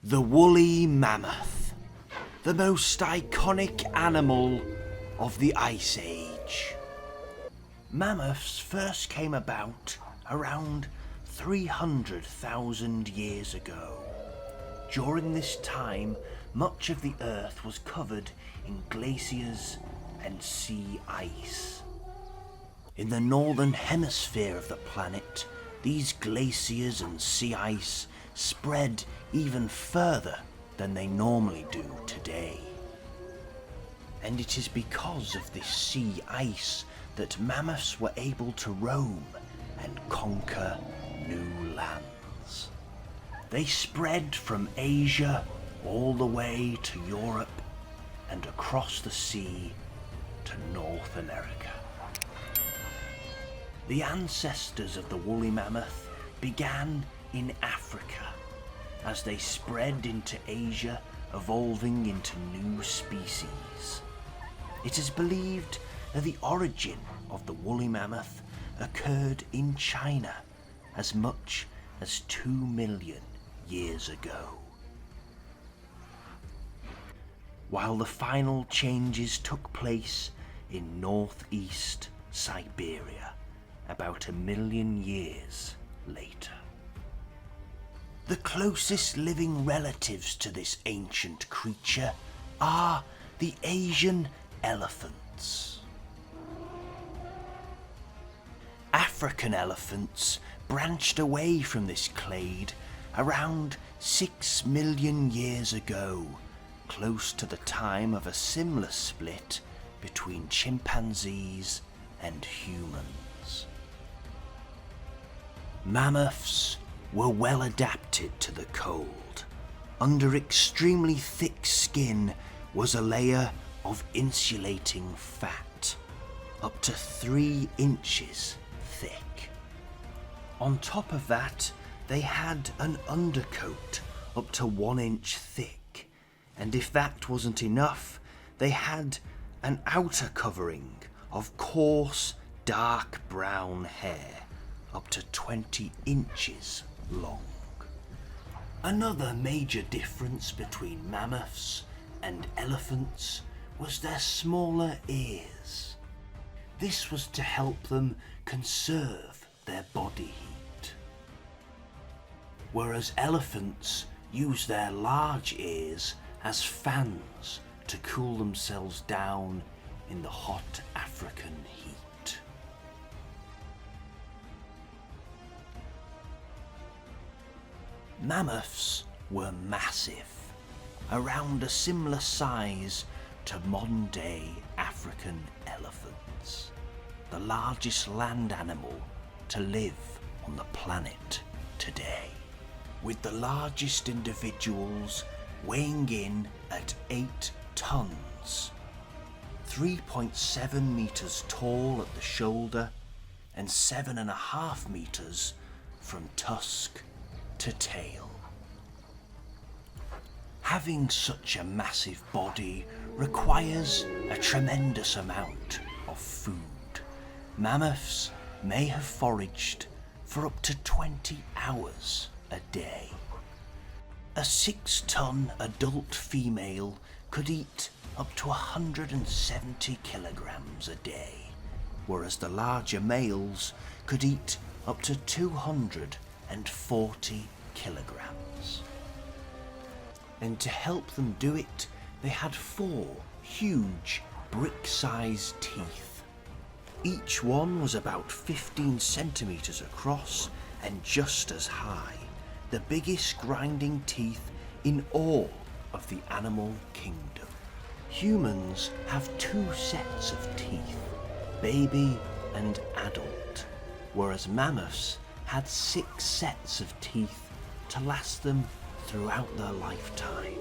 The woolly mammoth, the most iconic animal of the Ice Age. Mammoths first came about around 300,000 years ago. During this time, much of the Earth was covered in glaciers and sea ice. In the northern hemisphere of the planet, these glaciers and sea ice spread even further than they normally do today. And it is because of this sea ice that mammoths were able to roam and conquer new lands. They spread from Asia all the way to Europe and across the sea to North America. The ancestors of the woolly mammoth began in Africa as they spread into Asia, evolving into new species. It is believed that the origin of the woolly mammoth occurred in China as much as 2 million years ago. While the final changes took place in northeast Siberia about 1 million years later. The closest living relatives to this ancient creature are the Asian elephants. African elephants branched away from this clade around 6 million years ago, close to the time of a similar split between chimpanzees and humans. Mammoths were well adapted to the cold. Under extremely thick skin was a layer of insulating fat, up to 3 inches thick. On top of that, they had an undercoat up to 1 inch thick, and if that wasn't enough, they had an outer covering of coarse, dark brown hair up to 20 inches long. Another major difference between mammoths and elephants was their smaller ears. This was to help them conserve their body heat. Whereas elephants use their large ears as fans to cool themselves down in the hot African heat. Mammoths were massive, around a similar size to modern-day African elephants, the largest land animal to live on the planet today, with the largest individuals weighing in at 8 tons, 3.7 meters tall at the shoulder and 7.5 meters from tusk to tail. Having such a massive body requires a tremendous amount of food. Mammoths may have foraged for up to 20 hours a day. A 6-ton adult female could eat up to 170 kilograms a day, whereas the larger males could eat up to 240 kilograms. And to help them do it, they had 4 huge brick-sized teeth. Each one was about 15 centimeters across and just as high, the biggest grinding teeth in all of the animal kingdom. Humans have 2 sets of teeth, baby and adult, whereas mammoths had 6 sets of teeth to last them throughout their lifetime.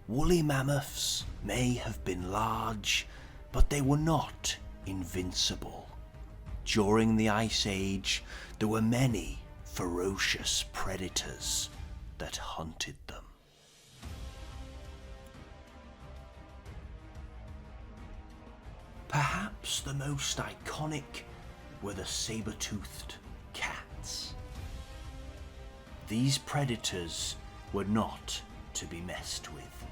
Woolly mammoths may have been large, but they were not invincible. During the Ice Age, there were many ferocious predators that hunted them. perhaps the most iconic were the saber-toothed cats. These predators were not to be messed with.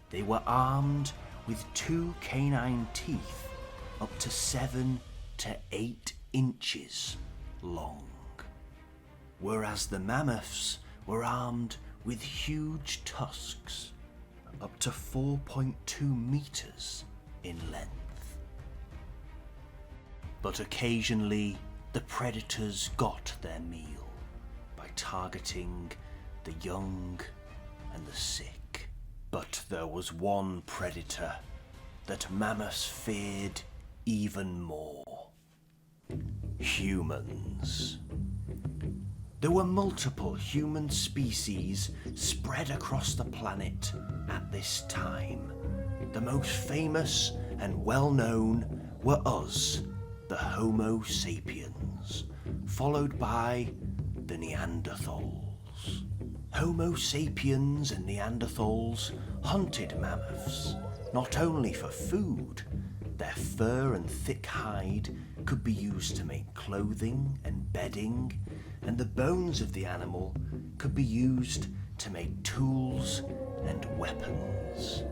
They were armed with 2 canine teeth up to 7 to 8 inches long, whereas the mammoths were armed with huge tusks up to 4.2 meters in length. But occasionally the predators got their meal by targeting the young and the sick. But there was one predator that mammoths feared even more: humans. There were multiple human species spread across the planet at this time. The most famous and well-known were us, the Homo sapiens, followed by the Neanderthals. Homo sapiens and Neanderthals hunted mammoths, not only for food. Their fur and thick hide could be used to make clothing and bedding, and the bones of the animal could be used to make tools and weapons.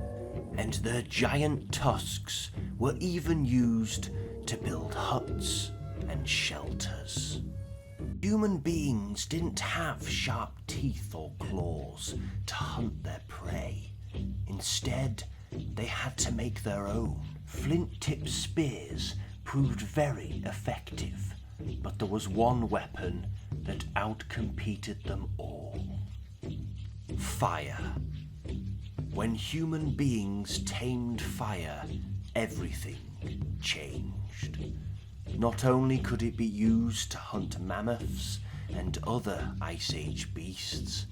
And their giant tusks were even used to build huts and shelters. Human beings didn't have sharp teeth or claws to hunt their prey. Instead, they had to make their own. Flint-tipped spears proved very effective, but there was one weapon that outcompeted them all: fire. When human beings tamed fire, everything changed. Not only could it be used to hunt mammoths and other Ice Age beasts,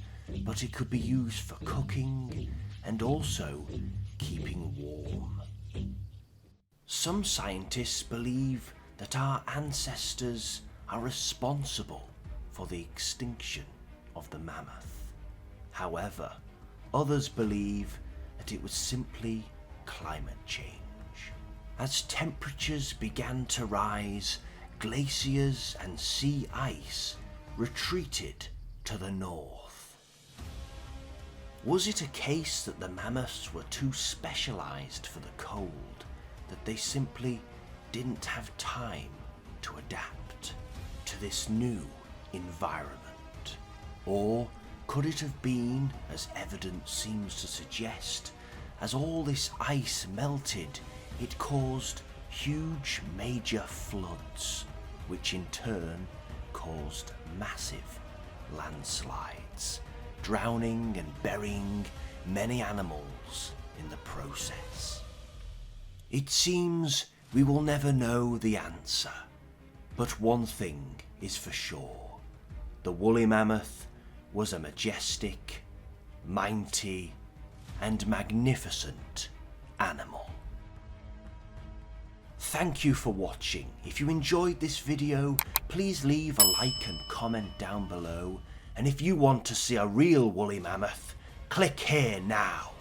but it could be used for cooking and also keeping warm. Some scientists believe that our ancestors are responsible for the extinction of the mammoth. However, others believe that it was simply climate change. As temperatures began to rise, glaciers and sea ice retreated to the north. Was it a case that the mammoths were too specialized for the cold, that they simply didn't have time to adapt to this new environment? Or could it have been, as evidence seems to suggest, as all this ice melted, it caused huge major floods, which in turn caused massive landslides, drowning and burying many animals in the process? It seems we will never know the answer, but one thing is for sure: the woolly mammoth was a majestic, mighty, and magnificent animal. Thank you for watching. If you enjoyed this video, please leave a like and comment down below. And if you want to see a real woolly mammoth, click here now.